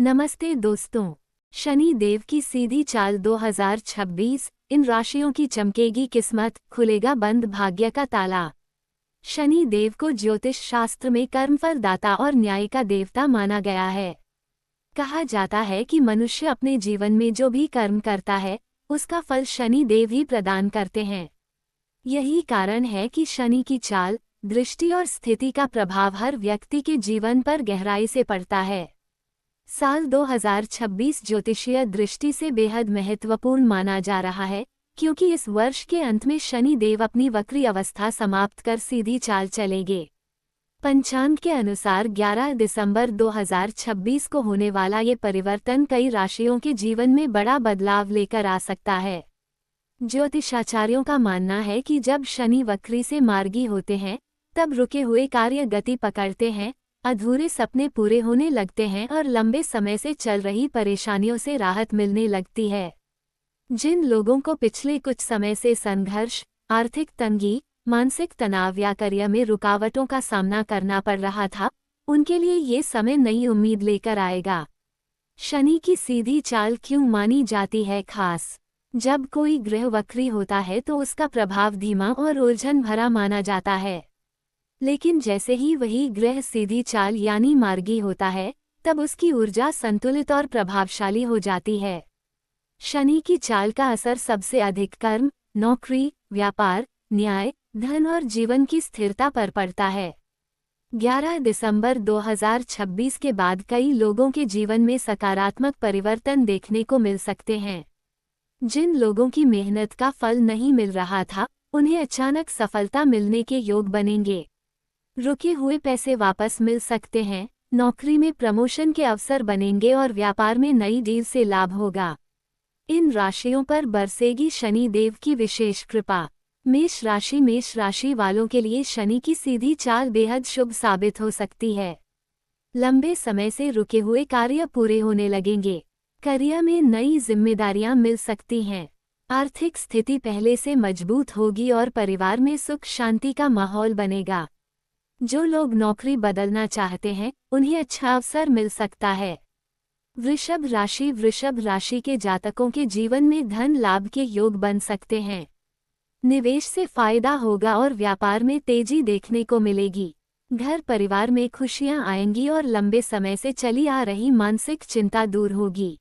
नमस्ते दोस्तों। शनि देव की सीधी चाल 2026। इन राशियों की चमकेगी किस्मत, खुलेगा बंद भाग्य का ताला। शनि देव को ज्योतिष शास्त्र में कर्मफल दाता और न्याय का देवता माना गया है। कहा जाता है कि मनुष्य अपने जीवन में जो भी कर्म करता है उसका फल शनि देव ही प्रदान करते हैं। यही कारण है कि शनि की चाल, दृष्टि और स्थिति का प्रभाव हर व्यक्ति के जीवन पर गहराई से पड़ता है। साल 2026 ज्योतिषीय दृष्टि से बेहद महत्वपूर्ण माना जा रहा है, क्योंकि इस वर्ष के अंत में शनि देव अपनी वक्री अवस्था समाप्त कर सीधी चाल चलेंगे। पंचांग के अनुसार 11 दिसंबर 2026 को होने वाला ये परिवर्तन कई राशियों के जीवन में बड़ा बदलाव लेकर आ सकता है। ज्योतिषाचार्यों का मानना है कि जब शनि वक्री से मार्गी होते हैं, तब रुके हुए कार्य गति पकड़ते हैं, अधूरे सपने पूरे होने लगते हैं और लंबे समय से चल रही परेशानियों से राहत मिलने लगती है। जिन लोगों को पिछले कुछ समय से संघर्ष, आर्थिक तंगी, मानसिक तनाव या करियर में रुकावटों का सामना करना पड़ रहा था, उनके लिए ये समय नई उम्मीद लेकर आएगा। शनि की सीधी चाल क्यों मानी जाती है खास? जब कोई ग्रह वक्री होता है तो उसका प्रभाव धीमा और उलझन भरा माना जाता है। लेकिन जैसे ही वही ग्रह सीधी चाल यानी मार्गी होता है, तब उसकी ऊर्जा संतुलित और प्रभावशाली हो जाती है। शनि की चाल का असर सबसे अधिक कर्म, नौकरी, व्यापार, न्याय, धन और जीवन की स्थिरता पर पड़ता है। 11 दिसंबर 2026 के बाद कई लोगों के जीवन में सकारात्मक परिवर्तन देखने को मिल सकते हैं। जिन लोगों की मेहनत का फल नहीं मिल रहा था, उन्हें अचानक सफलता मिलने के योग बनेंगे। रुके हुए पैसे वापस मिल सकते हैं, नौकरी में प्रमोशन के अवसर बनेंगे और व्यापार में नई डील से लाभ होगा। इन राशियों पर बरसेगी शनि देव की विशेष कृपा। मेष राशि वालों के लिए शनि की सीधी चाल बेहद शुभ साबित हो सकती है। लंबे समय से रुके हुए कार्य पूरे होने लगेंगे। करियर में नई जिम्मेदारियां मिल सकती हैं। आर्थिक स्थिति पहले से मजबूत होगी और परिवार में सुख शांति का माहौल बनेगा। जो लोग नौकरी बदलना चाहते हैं, उन्हें अच्छा अवसर मिल सकता है। वृषभ राशि के जातकों के जीवन में धन लाभ के योग बन सकते हैं। निवेश से फायदा होगा और व्यापार में तेजी देखने को मिलेगी। घर परिवार में खुशियां आएंगी और लंबे समय से चली आ रही मानसिक चिंता दूर होगी।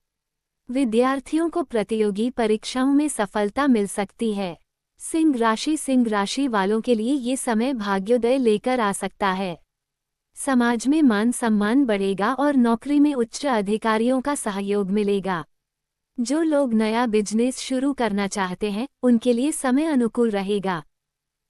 विद्यार्थियों को प्रतियोगी परीक्षाओं में सफलता मिल सकती है। सिंह राशि वालों के लिए ये समय भाग्योदय लेकर आ सकता है। समाज में मान सम्मान बढ़ेगा और नौकरी में उच्च अधिकारियों का सहयोग मिलेगा। जो लोग नया बिजनेस शुरू करना चाहते हैं, उनके लिए समय अनुकूल रहेगा।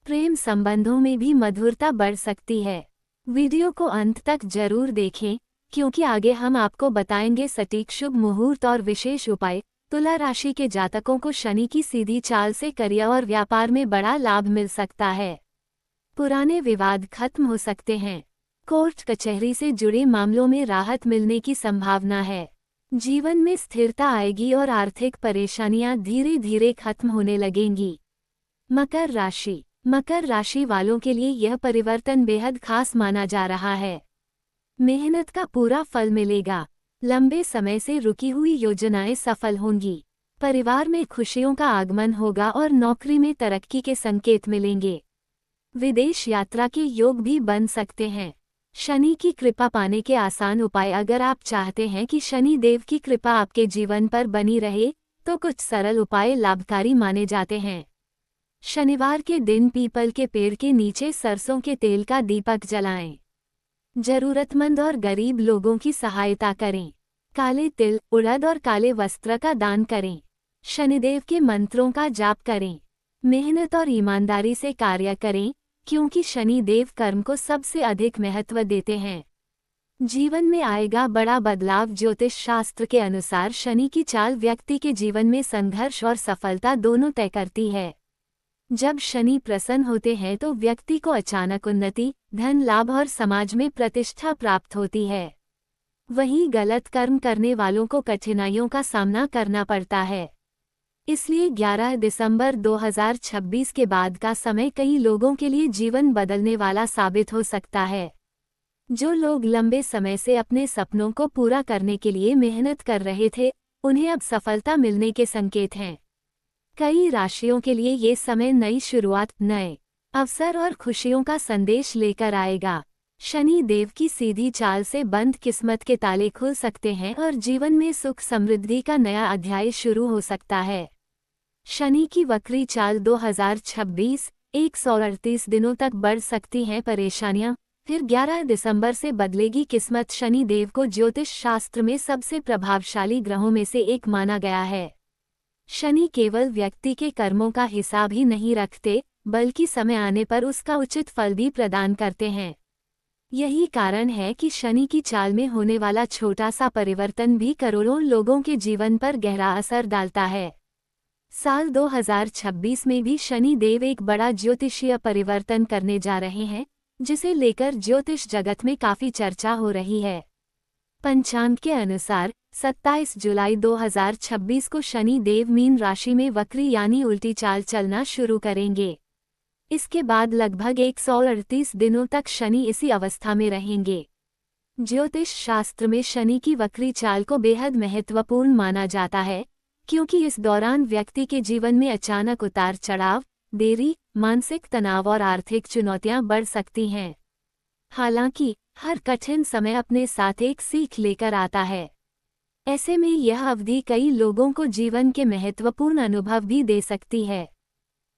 प्रेम संबंधों में भी मधुरता बढ़ सकती है। वीडियो को अंत तक जरूर देखें, क्योंकि आगे हम आपको बताएंगे सटीक शुभ मुहूर्त और विशेष उपाय। तुला राशि के जातकों को शनि की सीधी चाल से करियर और व्यापार में बड़ा लाभ मिल सकता है। पुराने विवाद खत्म हो सकते हैं। कोर्ट कचहरी से जुड़े मामलों में राहत मिलने की संभावना है। जीवन में स्थिरता आएगी और आर्थिक परेशानियां धीरे धीरे खत्म होने लगेंगी। मकर राशि वालों के लिए यह परिवर्तन बेहद खास माना जा रहा है। मेहनत का पूरा फल मिलेगा। लंबे समय से रुकी हुई योजनाएं सफल होंगी। परिवार में खुशियों का आगमन होगा और नौकरी में तरक्की के संकेत मिलेंगे। विदेश यात्रा के योग भी बन सकते हैं। शनि की कृपा पाने के आसान उपाय। अगर आप चाहते हैं कि शनि देव की कृपा आपके जीवन पर बनी रहे, तो कुछ सरल उपाय लाभकारी माने जाते हैं। शनिवार के दिन पीपल के पेड़ के नीचे सरसों के तेल का दीपक जलाएं। जरूरतमंद और गरीब लोगों की सहायता करें। काले तिल, उड़द और काले वस्त्र का दान करें। शनिदेव के मंत्रों का जाप करें। मेहनत और ईमानदारी से कार्य करें, क्योंकि शनिदेव कर्म को सबसे अधिक महत्व देते हैं। जीवन में आएगा बड़ा बदलाव। ज्योतिष शास्त्र के अनुसार शनि की चाल व्यक्ति के जीवन में संघर्ष और सफलता दोनों तय करती है। जब शनि प्रसन्न होते हैं तो व्यक्ति को अचानक उन्नति, धन लाभ और समाज में प्रतिष्ठा प्राप्त होती है। वहीं गलत कर्म करने वालों को कठिनाइयों का सामना करना पड़ता है। इसलिए 11 दिसंबर 2026 के बाद का समय कई लोगों के लिए जीवन बदलने वाला साबित हो सकता है। जो लोग लंबे समय से अपने सपनों को पूरा करने के लिए मेहनत कर रहे थे, उन्हें अब सफलता मिलने के संकेत हैं। कई राशियों के लिए ये समय नई शुरुआत, नए अवसर और खुशियों का संदेश लेकर आएगा। शनि देव की सीधी चाल से बंद किस्मत के ताले खुल सकते हैं और जीवन में सुख समृद्धि का नया अध्याय शुरू हो सकता है। शनि की वक्री चाल 2026 138 दिनों तक बढ़ सकती हैं परेशानियां, फिर 11 दिसंबर से बदलेगी किस्मत। शनि देव को ज्योतिष शास्त्र में सबसे प्रभावशाली ग्रहों में से एक माना गया है। शनि केवल व्यक्ति के कर्मों का हिसाब ही नहीं रखते, बल्कि समय आने पर उसका उचित फल भी प्रदान करते हैं। यही कारण है कि शनि की चाल में होने वाला छोटा सा परिवर्तन भी करोड़ों लोगों के जीवन पर गहरा असर डालता है। साल 2026 में भी शनि देव एक बड़ा ज्योतिषीय परिवर्तन करने जा रहे हैं, जिसे लेकर ज्योतिष जगत में काफी चर्चा हो रही है। पंचांग के अनुसार 27 जुलाई 2026 को शनि देव मीन राशि में वक्री यानी उल्टी चाल चलना शुरू करेंगे। इसके बाद लगभग 138 दिनों तक शनि इसी अवस्था में रहेंगे। ज्योतिष शास्त्र में शनि की वक्री चाल को बेहद महत्वपूर्ण माना जाता है, क्योंकि इस दौरान व्यक्ति के जीवन में अचानक उतार चढ़ाव, देरी, मानसिक तनाव और आर्थिक चुनौतियां बढ़ सकती हैं। हालांकि हर कठिन समय अपने साथ एक सीख लेकर आता है। ऐसे में यह अवधि कई लोगों को जीवन के महत्वपूर्ण अनुभव भी दे सकती है।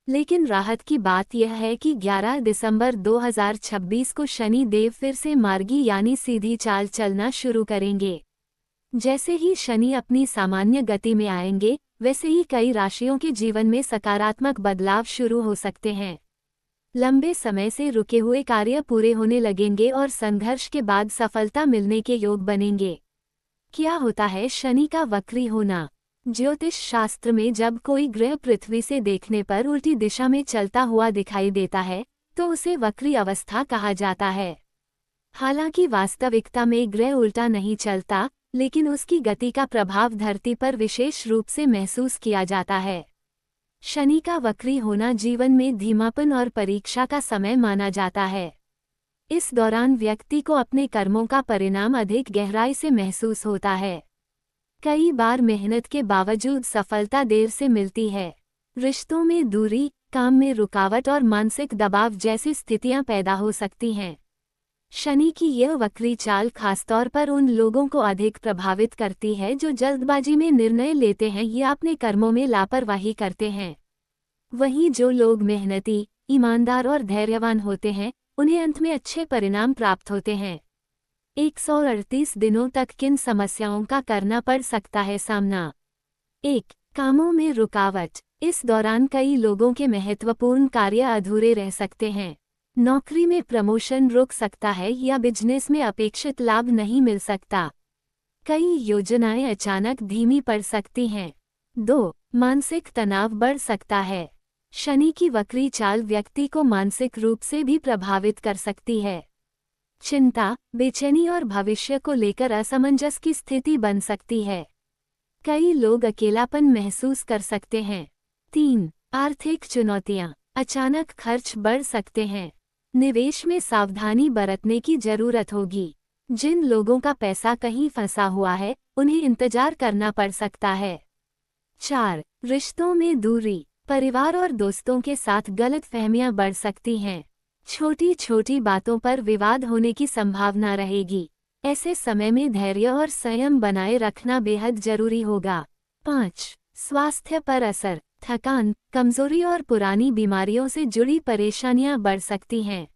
लेकिन राहत की बात यह है कि 11 दिसंबर 2026 को शनि देव फिर से मार्गी यानी सीधी चाल चलना शुरू करेंगे। जैसे ही शनि अपनी सामान्य गति में आएंगे, वैसे ही कई राशियों के जीवन में सकारात्मक बदलाव शुरू हो सकते हैं। लंबे समय से रुके हुए कार्य पूरे होने लगेंगे और संघर्ष के बाद सफलता मिलने के योग बनेंगे। क्या होता है शनि का वक्री होना? ज्योतिष शास्त्र में जब कोई ग्रह पृथ्वी से देखने पर उल्टी दिशा में चलता हुआ दिखाई देता है, तो उसे वक्री अवस्था कहा जाता है। हालांकि वास्तविकता में ग्रह उल्टा नहीं चलता, लेकिन उसकी गति का प्रभाव धरती पर विशेष रूप से महसूस किया जाता है। शनि का वक्री होना जीवन में धीमापन और परीक्षा का समय माना जाता है। इस दौरान व्यक्ति को अपने कर्मों का परिणाम अधिक गहराई से महसूस होता है। कई बार मेहनत के बावजूद सफलता देर से मिलती है। रिश्तों में दूरी, काम में रुकावट और मानसिक दबाव जैसी स्थितियां पैदा हो सकती हैं। शनि की यह वक्री चाल खासतौर पर उन लोगों को अधिक प्रभावित करती है जो जल्दबाजी में निर्णय लेते हैं या अपने कर्मों में लापरवाही करते हैं। वहीं जो लोग मेहनती, ईमानदार और धैर्यवान होते हैं, उन्हें अंत में अच्छे परिणाम प्राप्त होते हैं। 138 दिनों तक किन समस्याओं का करना पड़ सकता है सामना? 1. कामों में रुकावट। इस दौरान कई लोगों के महत्वपूर्ण कार्य अधूरे रह सकते हैं। नौकरी में प्रमोशन रुक सकता है या बिजनेस में अपेक्षित लाभ नहीं मिल सकता। कई योजनाएं अचानक धीमी पड़ सकती हैं। 2. मानसिक तनाव बढ़ सकता है। शनि की वक्री चाल व्यक्ति को मानसिक रूप से भी प्रभावित कर सकती है। चिंता, बेचैनी और भविष्य को लेकर असमंजस की स्थिति बन सकती है। कई लोग अकेलापन महसूस कर सकते हैं। 3. आर्थिक चुनौतियां। अचानक खर्च बढ़ सकते हैं। निवेश में सावधानी बरतने की जरूरत होगी। जिन लोगों का पैसा कहीं फंसा हुआ है, उन्हें इंतजार करना पड़ सकता है। 4. रिश्तों में दूरी। परिवार और दोस्तों के साथ गलतफहमियां बढ़ सकती हैं। छोटी छोटी बातों पर विवाद होने की संभावना रहेगी। ऐसे समय में धैर्य और संयम बनाए रखना बेहद जरूरी होगा। 5. स्वास्थ्य पर असर। थकान, कमजोरी और पुरानी बीमारियों से जुड़ी परेशानियां बढ़ सकती हैं।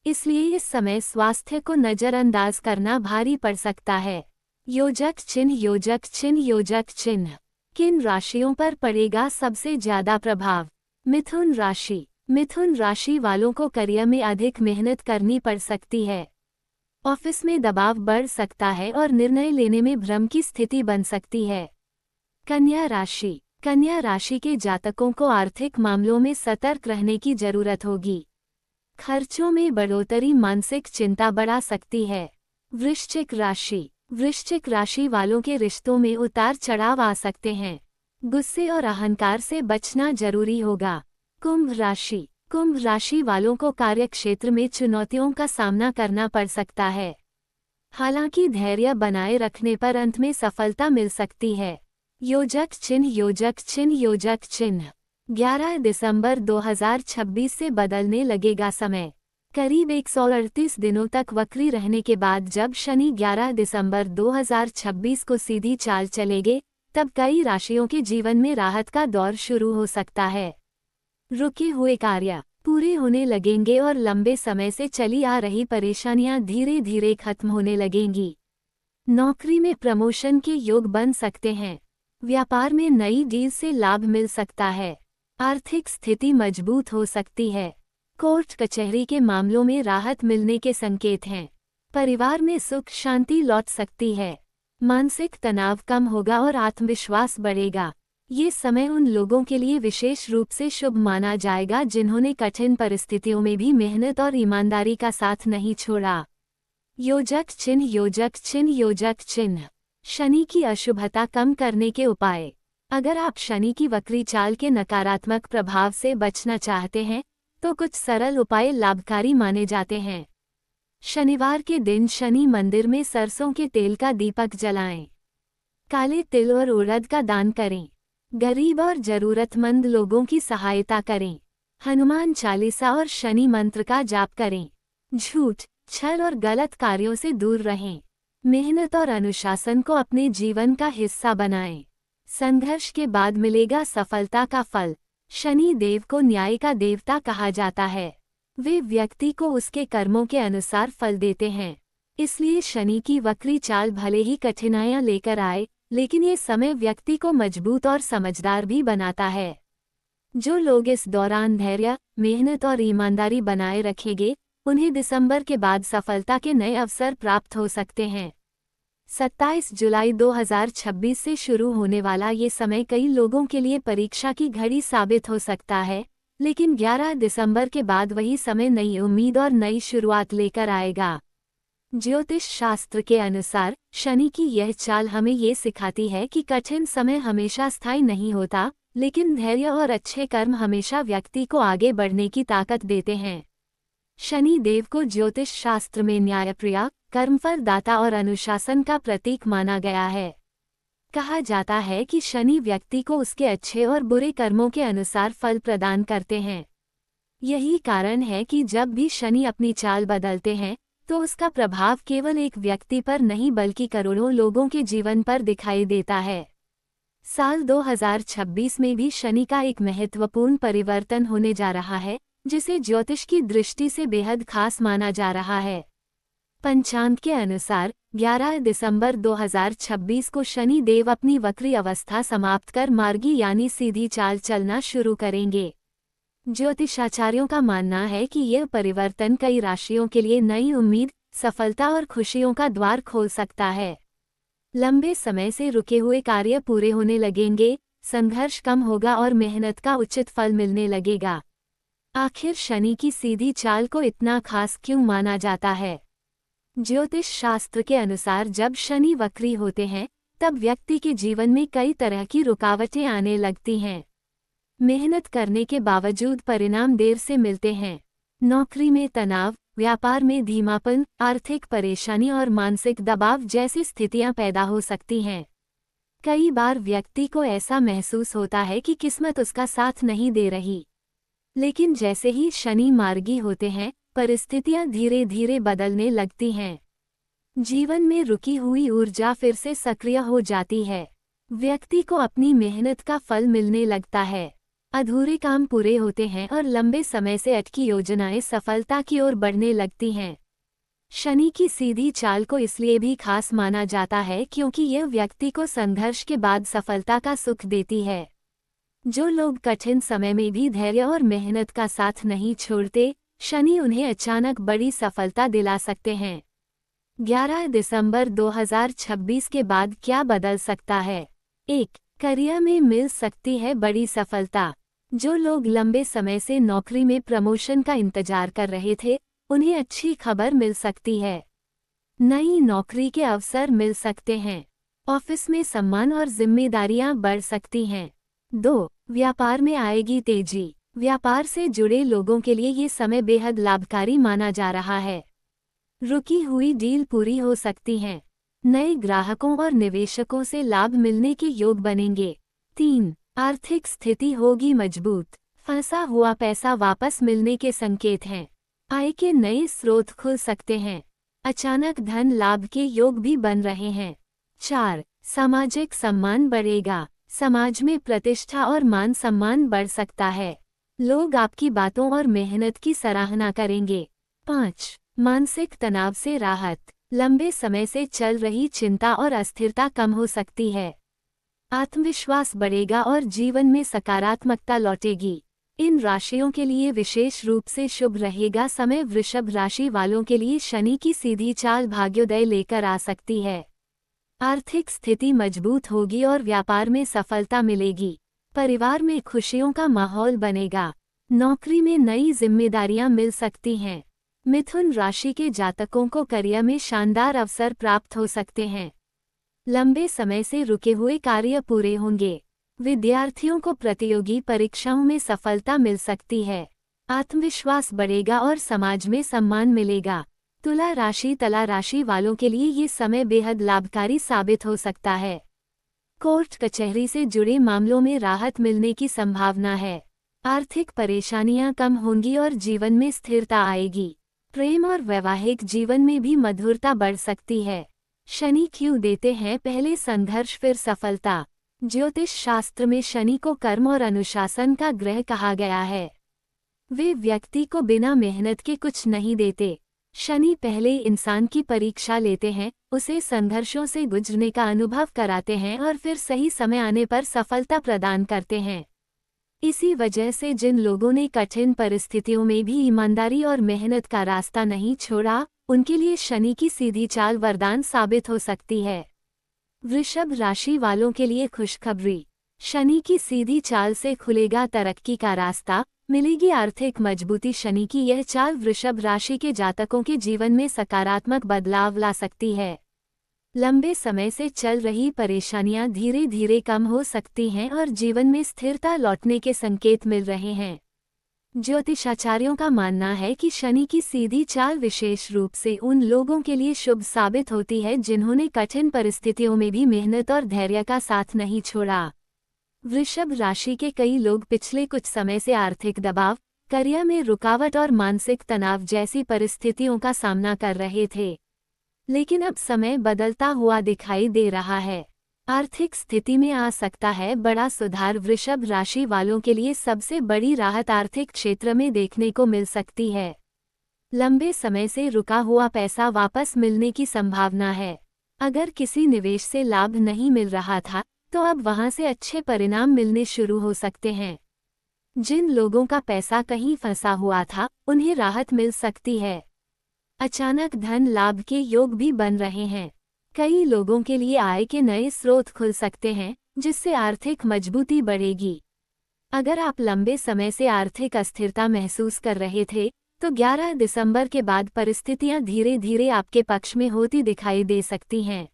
इसलिए इस समय स्वास्थ्य को नजरअंदाज करना भारी पड़ सकता है। योजक चिन्ह योजक चिन्ह योजक चिन्ह। किन राशियों पर पड़ेगा सबसे ज्यादा प्रभाव? मिथुन राशि। मिथुन राशि वालों को करियर में अधिक मेहनत करनी पड़ सकती है। ऑफिस में दबाव बढ़ सकता है और निर्णय लेने में भ्रम की स्थिति बन सकती है। कन्या राशि। कन्या राशि के जातकों को आर्थिक मामलों में सतर्क रहने की जरूरत होगी। खर्चों में बढ़ोतरी मानसिक चिंता बढ़ा सकती है। वृश्चिक राशि। वृश्चिक राशि वालों के रिश्तों में उतार चढ़ाव आ सकते हैं। गुस्से और अहंकार से बचना जरूरी होगा। कुंभ राशि। कुंभ राशि वालों को कार्यक्षेत्र में चुनौतियों का सामना करना पड़ सकता है। हालांकि धैर्य बनाए रखने पर अंत में सफलता मिल सकती है। योजक चिन्ह योजक चिन्ह योजक चिन्ह 11 दिसंबर 2026 से बदलने लगेगा समय। करीब 138 दिनों तक वक्री रहने के बाद जब शनि 11 दिसंबर 2026 को सीधी चाल चलेंगे, तब कई राशियों के जीवन में राहत का दौर शुरू हो सकता है। रुके हुए कार्य पूरे होने लगेंगे और लंबे समय से चली आ रही परेशानियां धीरे धीरे खत्म होने लगेंगी। नौकरी में प्रमोशन के योग बन सकते हैं। व्यापार में नई डील से लाभ मिल सकता है। आर्थिक स्थिति मजबूत हो सकती है। कोर्ट कचहरी के मामलों में राहत मिलने के संकेत हैं। परिवार में सुख शांति लौट सकती है। मानसिक तनाव कम होगा और आत्मविश्वास बढ़ेगा। ये समय उन लोगों के लिए विशेष रूप से शुभ माना जाएगा जिन्होंने कठिन परिस्थितियों में भी मेहनत और ईमानदारी का साथ नहीं छोड़ा। योजक चिन्ह योजक चिन्ह योजक चिन्ह शनि की अशुभता कम करने के उपाय। अगर आप शनि की वक्री चाल के नकारात्मक प्रभाव से बचना चाहते हैं तो कुछ सरल उपाय लाभकारी माने जाते हैं। शनिवार के दिन शनि मंदिर में सरसों के तेल का दीपक जलाएं। काले तिल और उड़द का दान करें। गरीब और जरूरतमंद लोगों की सहायता करें। हनुमान चालीसा और शनि मंत्र का जाप करें। झूठ, छल और गलत कार्यों से दूर रहें। मेहनत और अनुशासन को अपने जीवन का हिस्सा बनाएं। संघर्ष के बाद मिलेगा सफलता का फल। शनि देव को न्याय का देवता कहा जाता है। वे व्यक्ति को उसके कर्मों के अनुसार फल देते हैं। इसलिए शनि की वक्री चाल भले ही कठिनाइयां लेकर आए, लेकिन ये समय व्यक्ति को मजबूत और समझदार भी बनाता है। जो लोग इस दौरान धैर्य, मेहनत और ईमानदारी बनाए रखेंगे, उन्हें दिसंबर के बाद सफलता के नए अवसर प्राप्त हो सकते हैं। 27 जुलाई 2026 से शुरू होने वाला ये समय कई लोगों के लिए परीक्षा की घड़ी साबित हो सकता है, लेकिन 11 दिसंबर के बाद वही समय नई उम्मीद और नई शुरुआत लेकर आएगा। ज्योतिष शास्त्र के अनुसार शनि की यह चाल हमें ये सिखाती है कि कठिन समय हमेशा स्थायी नहीं होता, लेकिन धैर्य और अच्छे कर्म हमेशा व्यक्ति को आगे बढ़ने की ताकत देते हैं। शनि देव को ज्योतिष शास्त्र में न्यायप्रिय, कर्मफल दाता और अनुशासन का प्रतीक माना गया है। कहा जाता है कि शनि व्यक्ति को उसके अच्छे और बुरे कर्मों के अनुसार फल प्रदान करते हैं। यही कारण है कि जब भी शनि अपनी चाल बदलते हैं तो उसका प्रभाव केवल एक व्यक्ति पर नहीं बल्कि करोड़ों लोगों के जीवन पर दिखाई देता है। साल 2026 में भी शनि का एक महत्वपूर्ण परिवर्तन होने जा रहा है, जिसे ज्योतिष की दृष्टि से बेहद खास माना जा रहा है। पंचांग के अनुसार 11 दिसंबर 2026 को शनि देव अपनी वक्री अवस्था समाप्त कर मार्गी यानी सीधी चाल चलना शुरू करेंगे। ज्योतिषाचार्यों का मानना है कि यह परिवर्तन कई राशियों के लिए नई उम्मीद, सफलता और खुशियों का द्वार खोल सकता है। लंबे समय से रुके हुए कार्य पूरे होने लगेंगे, संघर्ष कम होगा और मेहनत का उचित फल मिलने लगेगा। आखिर शनि की सीधी चाल को इतना खास क्यों माना जाता है? ज्योतिष शास्त्र के अनुसार जब शनि वक्री होते हैं, तब व्यक्ति के जीवन में कई तरह की रुकावटें आने लगती हैं। मेहनत करने के बावजूद परिणाम देर से मिलते हैं। नौकरी में तनाव, व्यापार में धीमापन, आर्थिक परेशानी और मानसिक दबाव जैसी स्थितियां पैदा हो सकती हैं। कई बार व्यक्ति को ऐसा महसूस होता है कि किस्मत उसका साथ नहीं दे रही। लेकिन जैसे ही शनि मार्गी होते हैं, परिस्थितियां धीरे धीरे बदलने लगती हैं। जीवन में रुकी हुई ऊर्जा फिर से सक्रिय हो जाती है। व्यक्ति को अपनी मेहनत का फल मिलने लगता है। अधूरे काम पूरे होते हैं और लंबे समय से अटकी योजनाएं सफलता की ओर बढ़ने लगती हैं। शनि की सीधी चाल को इसलिए भी खास माना जाता है क्योंकि यह व्यक्ति को संघर्ष के बाद सफलता का सुख देती है। जो लोग कठिन समय में भी धैर्य और मेहनत का साथ नहीं छोड़ते, शनि उन्हें अचानक बड़ी सफलता दिला सकते हैं। 11 दिसंबर 2026 के बाद क्या बदल सकता है? 1. करियर में मिल सकती है बड़ी सफलता। जो लोग लंबे समय से नौकरी में प्रमोशन का इंतजार कर रहे थे, उन्हें अच्छी खबर मिल सकती है। नई नौकरी के अवसर मिल सकते हैं। ऑफिस में सम्मान और जिम्मेदारियां बढ़ सकती हैं। 2. व्यापार में आएगी तेजी। व्यापार से जुड़े लोगों के लिए ये समय बेहद लाभकारी माना जा रहा है। रुकी हुई डील पूरी हो सकती हैं। नए ग्राहकों और निवेशकों से लाभ मिलने के योग बनेंगे। 3. आर्थिक स्थिति होगी मजबूत। फंसा हुआ पैसा वापस मिलने के संकेत हैं। आय के नए स्रोत खुल सकते हैं। अचानक धन लाभ के योग भी बन रहे हैं। 4. सामाजिक सम्मान बढ़ेगा। समाज में प्रतिष्ठा और मान सम्मान बढ़ सकता है। लोग आपकी बातों और मेहनत की सराहना करेंगे। 5. मानसिक तनाव से राहत। लंबे समय से चल रही चिंता और अस्थिरता कम हो सकती है। आत्मविश्वास बढ़ेगा और जीवन में सकारात्मकता लौटेगी। इन राशियों के लिए विशेष रूप से शुभ रहेगा समय। वृषभ राशि वालों के लिए शनि की सीधी चाल भाग्योदय लेकर आ सकती है। आर्थिक स्थिति मजबूत होगी और व्यापार में सफलता मिलेगी। परिवार में खुशियों का माहौल बनेगा। नौकरी में नई जिम्मेदारियां मिल सकती हैं। मिथुन राशि के जातकों को करियर में शानदार अवसर प्राप्त हो सकते हैं। लंबे समय से रुके हुए कार्य पूरे होंगे। विद्यार्थियों को प्रतियोगी परीक्षाओं में सफलता मिल सकती है। आत्मविश्वास बढ़ेगा और समाज में सम्मान मिलेगा। तुला राशि तला राशि वालों के लिए ये समय बेहद लाभकारी साबित हो सकता है। कोर्ट कचहरी से जुड़े मामलों में राहत मिलने की संभावना है। आर्थिक परेशानियां कम होंगी और जीवन में स्थिरता आएगी। प्रेम और वैवाहिक जीवन में भी मधुरता बढ़ सकती है। शनि क्यों देते हैं पहले संघर्ष फिर सफलता। ज्योतिष शास्त्र में शनि को कर्म और अनुशासन का ग्रह कहा गया है। वे व्यक्ति को बिना मेहनत के कुछ नहीं देते। शनि पहले इंसान की परीक्षा लेते हैं, उसे संघर्षों से गुजरने का अनुभव कराते हैं और फिर सही समय आने पर सफलता प्रदान करते हैं। इसी वजह से जिन लोगों ने कठिन परिस्थितियों में भी ईमानदारी और मेहनत का रास्ता नहीं छोड़ा, उनके लिए शनि की सीधी चाल वरदान साबित हो सकती है। वृषभ राशि वालों के लिए खुशखबरी। शनि की सीधी चाल से खुलेगा तरक्की का रास्ता, मिलेगी आर्थिक मजबूती। शनि की यह चाल वृषभ राशि के जातकों के जीवन में सकारात्मक बदलाव ला सकती है। लंबे समय से चल रही परेशानियां धीरे धीरे कम हो सकती हैं और जीवन में स्थिरता लौटने के संकेत मिल रहे हैं। ज्योतिषाचार्यों का मानना है कि शनि की सीधी चाल विशेष रूप से उन लोगों के लिए शुभ साबित होती है जिन्होंने कठिन परिस्थितियों में भी मेहनत और धैर्य का साथ नहीं छोड़ा। वृषभ राशि के कई लोग पिछले कुछ समय से आर्थिक दबाव, करियर में रुकावट और मानसिक तनाव जैसी परिस्थितियों का सामना कर रहे थे, लेकिन अब समय बदलता हुआ दिखाई दे रहा है। आर्थिक स्थिति में आ सकता है बड़ा सुधार। वृषभ राशि वालों के लिए सबसे बड़ी राहत आर्थिक क्षेत्र में देखने को मिल सकती है। लंबे समय से रुका हुआ पैसा वापस मिलने की संभावना है। अगर किसी निवेश से लाभ नहीं मिल रहा था, तो अब वहां से अच्छे परिणाम मिलने शुरू हो सकते हैं। जिन लोगों का पैसा कहीं फंसा हुआ था, उन्हें राहत मिल सकती है। अचानक धन लाभ के योग भी बन रहे हैं। कई लोगों के लिए आय के नए स्रोत खुल सकते हैं, जिससे आर्थिक मजबूती बढ़ेगी। अगर आप लंबे समय से आर्थिक अस्थिरता महसूस कर रहे थे, तो 11 दिसंबर के बाद परिस्थितियां धीरे धीरे आपके पक्ष में होती दिखाई दे सकती हैं।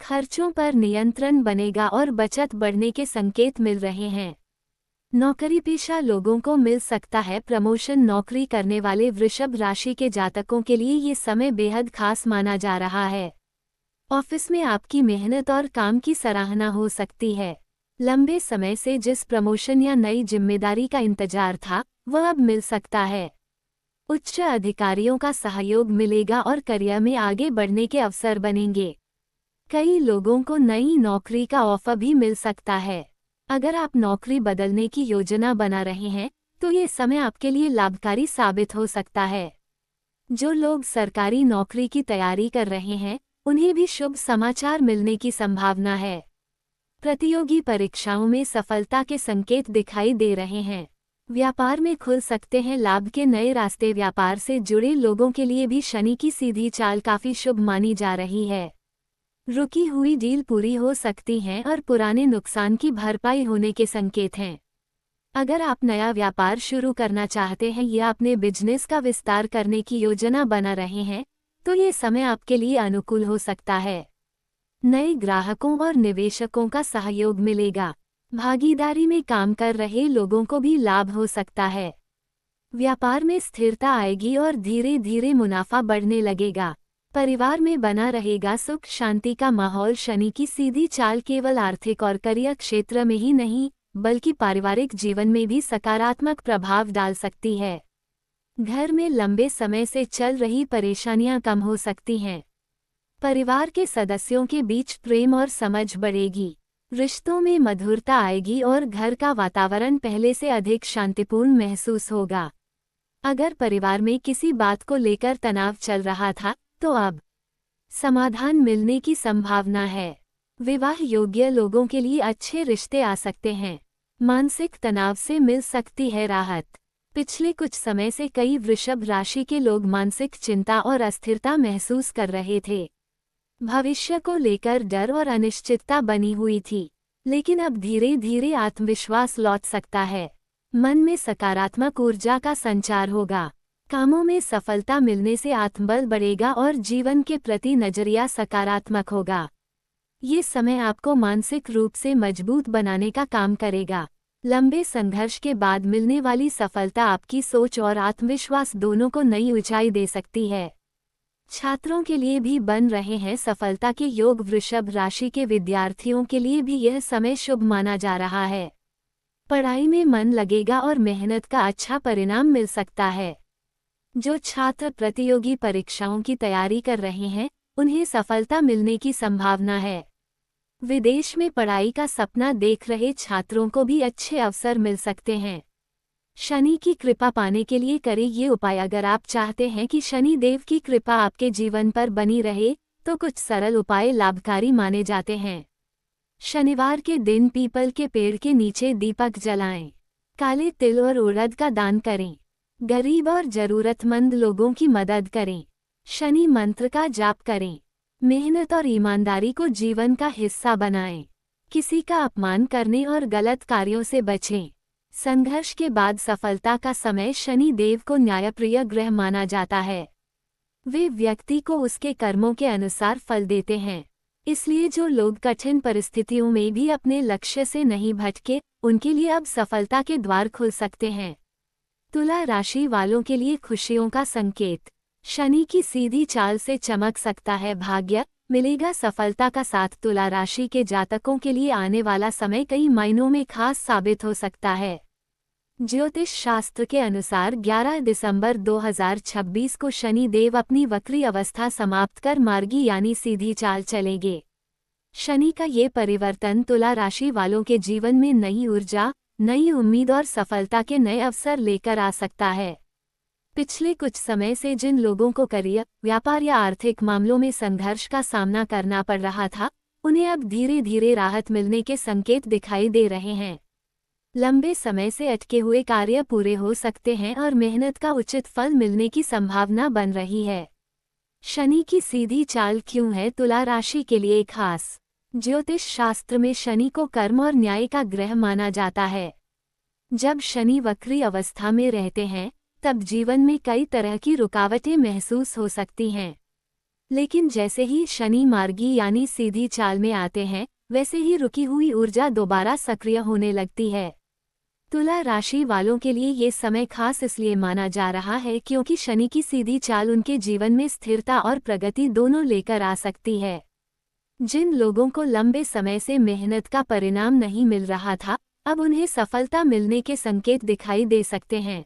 खर्चों पर नियंत्रण बनेगा और बचत बढ़ने के संकेत मिल रहे हैं। नौकरी पेशा लोगों को मिल सकता है प्रमोशन। नौकरी करने वाले वृषभ राशि के जातकों के लिए ये समय बेहद खास माना जा रहा है। ऑफिस में आपकी मेहनत और काम की सराहना हो सकती है। लंबे समय से जिस प्रमोशन या नई जिम्मेदारी का इंतजार था, वह अब मिल सकता है। उच्च अधिकारियों का सहयोग मिलेगा और करियर में आगे बढ़ने के अवसर बनेंगे। कई लोगों को नई नौकरी का ऑफर भी मिल सकता है। अगर आप नौकरी बदलने की योजना बना रहे हैं, तो ये समय आपके लिए लाभकारी साबित हो सकता है। जो लोग सरकारी नौकरी की तैयारी कर रहे हैं, उन्हें भी शुभ समाचार मिलने की संभावना है। प्रतियोगी परीक्षाओं में सफलता के संकेत दिखाई दे रहे हैं। व्यापार में खुल सकते हैं लाभ के नए रास्ते। व्यापार से जुड़े लोगों के लिए भी शनि की सीधी चाल काफी शुभ मानी जा रही है। रुकी हुई डील पूरी हो सकती हैं और पुराने नुकसान की भरपाई होने के संकेत हैं। अगर आप नया व्यापार शुरू करना चाहते हैं या अपने बिजनेस का विस्तार करने की योजना बना रहे हैं, तो ये समय आपके लिए अनुकूल हो सकता है। नए ग्राहकों और निवेशकों का सहयोग मिलेगा। भागीदारी में काम कर रहे लोगों को भी लाभ हो सकता है। व्यापार में स्थिरता आएगी और धीरे धीरे मुनाफा बढ़ने लगेगा। परिवार में बना रहेगा सुख शांति का माहौल। शनि की सीधी चाल केवल आर्थिक और करियर क्षेत्र में ही नहीं, बल्कि पारिवारिक जीवन में भी सकारात्मक प्रभाव डाल सकती है। घर में लंबे समय से चल रही परेशानियां कम हो सकती हैं। परिवार के सदस्यों के बीच प्रेम और समझ बढ़ेगी। रिश्तों में मधुरता आएगी और घर का वातावरण पहले से अधिक शांतिपूर्ण महसूस होगा। अगर परिवार में किसी बात को लेकर तनाव चल रहा था, तो अब समाधान मिलने की संभावना है। विवाह योग्य लोगों के लिए अच्छे रिश्ते आ सकते हैं। मानसिक तनाव से मिल सकती है राहत। पिछले कुछ समय से कई वृषभ राशि के लोग मानसिक चिंता और अस्थिरता महसूस कर रहे थे। भविष्य को लेकर डर और अनिश्चितता बनी हुई थी, लेकिन अब धीरे धीरे आत्मविश्वास लौट सकता है। मन में सकारात्मक ऊर्जा का संचार होगा। कामों में सफलता मिलने से आत्मबल बढ़ेगा और जीवन के प्रति नजरिया सकारात्मक होगा। ये समय आपको मानसिक रूप से मजबूत बनाने का काम करेगा। लंबे संघर्ष के बाद मिलने वाली सफलता आपकी सोच और आत्मविश्वास दोनों को नई ऊंचाई दे सकती है। छात्रों के लिए भी बन रहे हैं सफलता के योग। वृषभ राशि के विद्यार्थियों के लिए भी यह समय शुभ माना जा रहा है। पढ़ाई में मन लगेगा और मेहनत का अच्छा परिणाम मिल सकता है। जो छात्र प्रतियोगी परीक्षाओं की तैयारी कर रहे हैं, उन्हें सफलता मिलने की संभावना है। विदेश में पढ़ाई का सपना देख रहे छात्रों को भी अच्छे अवसर मिल सकते हैं। शनि की कृपा पाने के लिए करें ये उपाय। अगर आप चाहते हैं कि शनि देव की कृपा आपके जीवन पर बनी रहे, तो कुछ सरल उपाय लाभकारी माने जाते हैं। शनिवार के दिन पीपल के पेड़ के नीचे दीपक जलाएं। काले तिल और उड़द का दान करें। गरीब और जरूरतमंद लोगों की मदद करें। शनि मंत्र का जाप करें। मेहनत और ईमानदारी को जीवन का हिस्सा बनाएं। किसी का अपमान करने और गलत कार्यों से बचें। संघर्ष के बाद सफलता का समय। शनि देव को न्यायप्रिय ग्रह माना जाता है। वे व्यक्ति को उसके कर्मों के अनुसार फल देते हैं। इसलिए जो लोग कठिन परिस्थितियों में भी अपने लक्ष्य से नहीं भटके, उनके लिए अब सफलता के द्वार खुल सकते हैं। तुला राशि वालों के लिए खुशियों का संकेत। शनि की सीधी चाल से चमक सकता है भाग्य। मिलेगा सफलता का साथ। तुला राशि के जातकों के लिए आने वाला समय कई मायनों में खास साबित हो सकता है। ज्योतिष शास्त्र के अनुसार 11 दिसंबर 2026 को शनि देव अपनी वक्री अवस्था समाप्त कर मार्गी यानी सीधी चाल चलेंगे। शनि का ये परिवर्तन तुला राशि वालों के जीवन में नई ऊर्जा, नई उम्मीद और सफलता के नए अवसर लेकर आ सकता है। पिछले कुछ समय से जिन लोगों को करियर, व्यापार या आर्थिक मामलों में संघर्ष का सामना करना पड़ रहा था, उन्हें अब धीरे धीरे राहत मिलने के संकेत दिखाई दे रहे हैं। लंबे समय से अटके हुए कार्य पूरे हो सकते हैं और मेहनत का उचित फल मिलने की संभावना बन रही है। शनि की सीधी चाल क्यों है तुला राशि के लिए खास? ज्योतिष शास्त्र में शनि को कर्म और न्याय का ग्रह माना जाता है। जब शनि वक्री अवस्था में रहते हैं, तब जीवन में कई तरह की रुकावटें महसूस हो सकती हैं। लेकिन जैसे ही शनि मार्गी यानी सीधी चाल में आते हैं, वैसे ही रुकी हुई ऊर्जा दोबारा सक्रिय होने लगती है। तुला राशि वालों के लिए ये समय खास इसलिए माना जा रहा है क्योंकि शनि की सीधी चाल उनके जीवन में स्थिरता और प्रगति दोनों लेकर आ सकती है। जिन लोगों को लंबे समय से मेहनत का परिणाम नहीं मिल रहा था, अब उन्हें सफलता मिलने के संकेत दिखाई दे सकते हैं।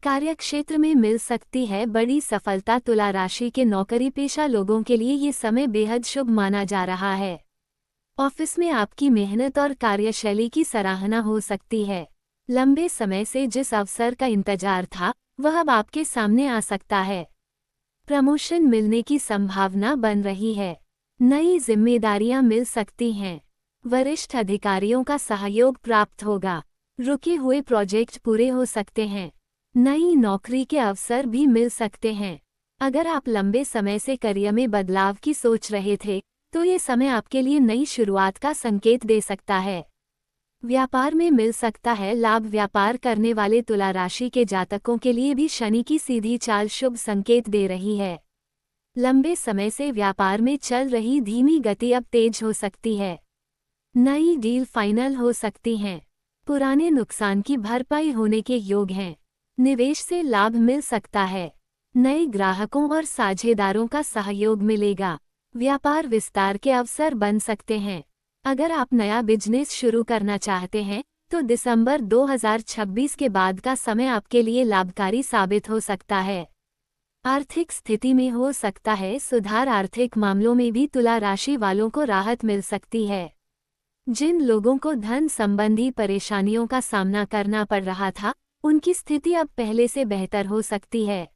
कार्यक्षेत्र में मिल सकती है बड़ी सफलता। तुला राशि के नौकरी पेशा लोगों के लिए ये समय बेहद शुभ माना जा रहा है। ऑफिस में आपकी मेहनत और कार्यशैली की सराहना हो सकती है। लंबे समय से जिस अवसर का इंतजार था, वह अब आपके सामने आ सकता है। प्रमोशन मिलने की संभावना बन रही है। नई जिम्मेदारियां मिल सकती हैं। वरिष्ठ अधिकारियों का सहयोग प्राप्त होगा। रुके हुए प्रोजेक्ट पूरे हो सकते हैं। नई नौकरी के अवसर भी मिल सकते हैं। अगर आप लंबे समय से करियर में बदलाव की सोच रहे थे, तो ये समय आपके लिए नई शुरुआत का संकेत दे सकता है। व्यापार में मिल सकता है लाभ। व्यापार करने वाले तुला राशि के जातकों के लिए भी शनि की सीधी चाल शुभ संकेत दे रही है। लंबे समय से व्यापार में चल रही धीमी गति अब तेज हो सकती है। नई डील फाइनल हो सकती है। पुराने नुकसान की भरपाई होने के योग हैं। निवेश से लाभ मिल सकता है। नए ग्राहकों और साझेदारों का सहयोग मिलेगा। व्यापार विस्तार के अवसर बन सकते हैं। अगर आप नया बिजनेस शुरू करना चाहते हैं तो दिसंबर 2026 के बाद का समय आपके लिए लाभकारी साबित हो सकता है। आर्थिक स्थिति में हो सकता है सुधार। आर्थिक मामलों में भी तुला राशि वालों को राहत मिल सकती है। जिन लोगों को धन संबंधी परेशानियों का सामना करना पड़ रहा था, उनकी स्थिति अब पहले से बेहतर हो सकती है।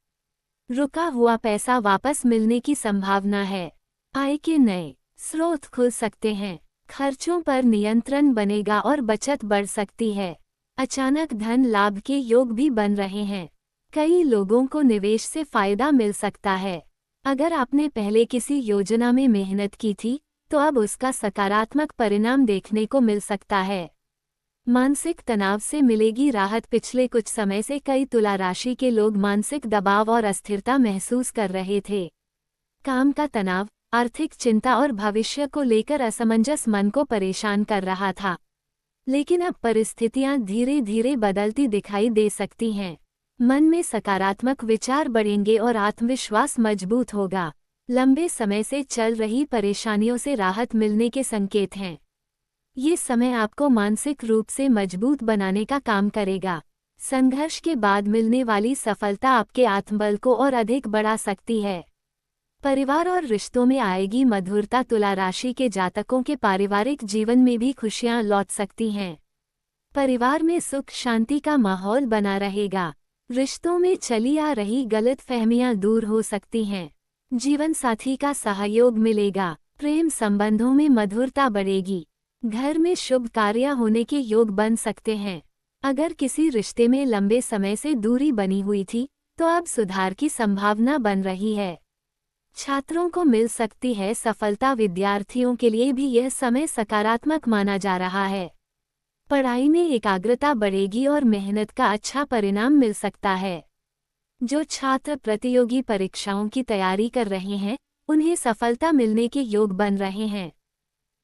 रुका हुआ पैसा वापस मिलने की संभावना है। आय के नए स्रोत खुल सकते हैं। खर्चों पर नियंत्रण बनेगा और बचत बढ़ सकती है। अचानक धन लाभ के योग भी बन रहे हैं। कई लोगों को निवेश से फायदा मिल सकता है। अगर आपने पहले किसी योजना में मेहनत की थी तो अब उसका सकारात्मक परिणाम देखने को मिल सकता है। मानसिक तनाव से मिलेगी राहत। पिछले कुछ समय से कई तुला राशि के लोग मानसिक दबाव और अस्थिरता महसूस कर रहे थे। काम का तनाव, आर्थिक चिंता और भविष्य को लेकर असमंजस मन को परेशान कर रहा था। लेकिन अब परिस्थितियां धीरे धीरे बदलती दिखाई दे सकती हैं। मन में सकारात्मक विचार बढ़ेंगे और आत्मविश्वास मजबूत होगा। लंबे समय से चल रही परेशानियों से राहत मिलने के संकेत हैं। ये समय आपको मानसिक रूप से मजबूत बनाने का काम करेगा। संघर्ष के बाद मिलने वाली सफलता आपके आत्मबल को और अधिक बढ़ा सकती है। परिवार और रिश्तों में आएगी मधुरता। तुला राशि के जातकों के पारिवारिक जीवन में भी खुशियां लौट सकती हैं। परिवार में सुख शांति का माहौल बना रहेगा। रिश्तों में चली आ रही गलतफहमियां दूर हो सकती हैं। जीवन साथी का सहयोग मिलेगा। प्रेम संबंधों में मधुरता बढ़ेगी। घर में शुभ कार्य होने के योग बन सकते हैं। अगर किसी रिश्ते में लंबे समय से दूरी बनी हुई थी तो अब सुधार की संभावना बन रही है। छात्रों को मिल सकती है सफलता। विद्यार्थियों के लिए भी यह समय सकारात्मक माना जा रहा है। पढ़ाई में एकाग्रता बढ़ेगी और मेहनत का अच्छा परिणाम मिल सकता है। जो छात्र प्रतियोगी परीक्षाओं की तैयारी कर रहे हैं, उन्हें सफलता मिलने के योग बन रहे हैं।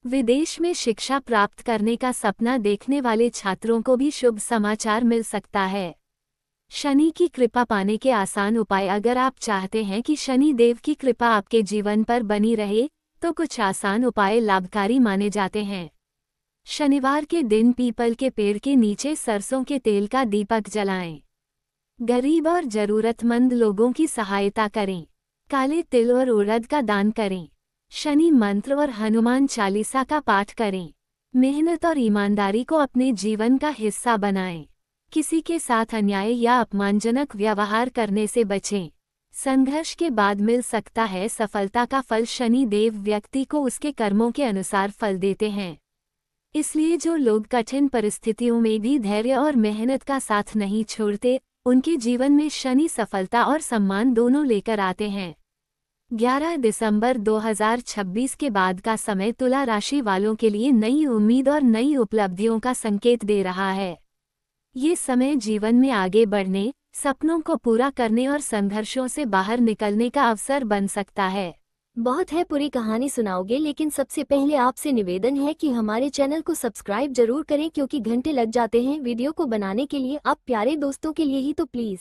विदेश में शिक्षा प्राप्त करने का सपना देखने वाले छात्रों को भी शुभ समाचार मिल सकता है। शनि की कृपा पाने के आसान उपाय। अगर आप चाहते हैं कि शनि देव की कृपा आपके जीवन पर बनी रहे तो कुछ आसान उपाय लाभकारी माने जाते हैं। शनिवार के दिन पीपल के पेड़ के नीचे सरसों के तेल का दीपक जलाएं। गरीब और जरूरतमंद लोगों की सहायता करें। काले तिल और उड़द का दान करें। शनि मंत्र और हनुमान चालीसा का पाठ करें। मेहनत और ईमानदारी को अपने जीवन का हिस्सा बनाएं। किसी के साथ अन्याय या अपमानजनक व्यवहार करने से बचें। संघर्ष के बाद मिल सकता है सफलता का फल। शनि देव व्यक्ति को उसके कर्मों के अनुसार फल देते हैं। इसलिए जो लोग कठिन परिस्थितियों में भी धैर्य और मेहनत का साथ नहीं छोड़ते, उनके जीवन में शनि सफलता और सम्मान दोनों लेकर आते हैं। 11 दिसंबर 2026 के बाद का समय तुला राशि वालों के लिए नई उम्मीद और नई उपलब्धियों का संकेत दे रहा है। ये समय जीवन में आगे बढ़ने, सपनों को पूरा करने और संघर्षों से बाहर निकलने का अवसर बन सकता है। बहुत है पूरी कहानी सुनाओगे, लेकिन सबसे पहले आपसे निवेदन है कि हमारे चैनल को सब्सक्राइब जरूर करें, क्योंकि घंटे लग जाते हैं वीडियो को बनाने के लिए। आप प्यारे दोस्तों के लिए ही तो प्लीज़